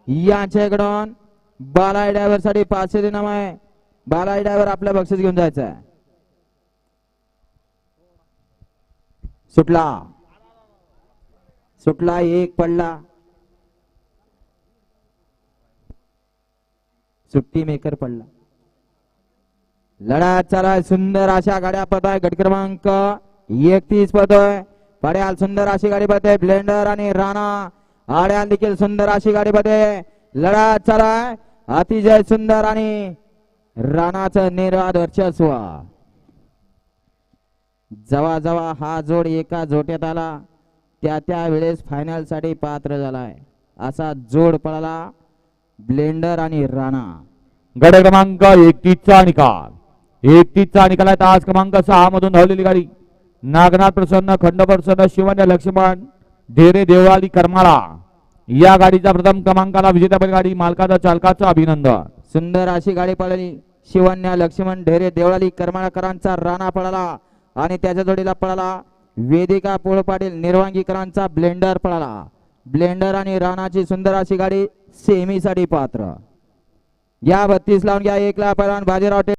यांच्याकडून बालाई ड्रायव्हर साठी 500 दिनाम आहे. बालाई ड्रायव्हर आपल्या बक्षीस घेऊन जायचं आहे. सुटला सुटला एक पडला. सुट्टी मेकर पडला. लढत चालाय. सुंदर अशा गाड्या पळताय. गट क्रमांक 31 पळतोय. पड्याल सुंदर अशी गाडी पळते. ब्लेंडर आणि राणा आड्याल देखील सुंदर अशी गाडी पळते. लढत चालाय. अतिशय सुंदर आणि राणाचं निर्वाद वर्चस्व. जवा जवा हा जोड एका जोट्यात आला त्या वेळेस फायनल साठी पात्र झालाय. असा जोड पळाला ब्लेंडर आणि राणा. गट क्रमांक 31 चा निकाल. 31 चा निकाल आहे. तास क्रमांक 6 मधून धावलेली गाडी नागनाथ प्रसन्न खंड प्रसन्न शिवन्य लक्ष्मण ढेरे देवळाली करमाळा या गाडीचा प्रथम क्रमांकाला विजेता बैलगाडी मालकाचा चालकाचं अभिनंदन. सुंदर अशी गाडी पळाली. शिवन्य लक्ष्मण ढेरे देवळाली करमाळाकरांचा राणा पळाला आणि त्याच्या जोडीला पळाला वेदिका पोळ पाटील निर्वांगीकरांचा ब्लेंडर पळाला. ब्लेंडर आणि राणाची सुंदर अशी गाडी सेमी साठी पात्र. या 32 लावून घ्या. 1 ला पैलवान बाजीराव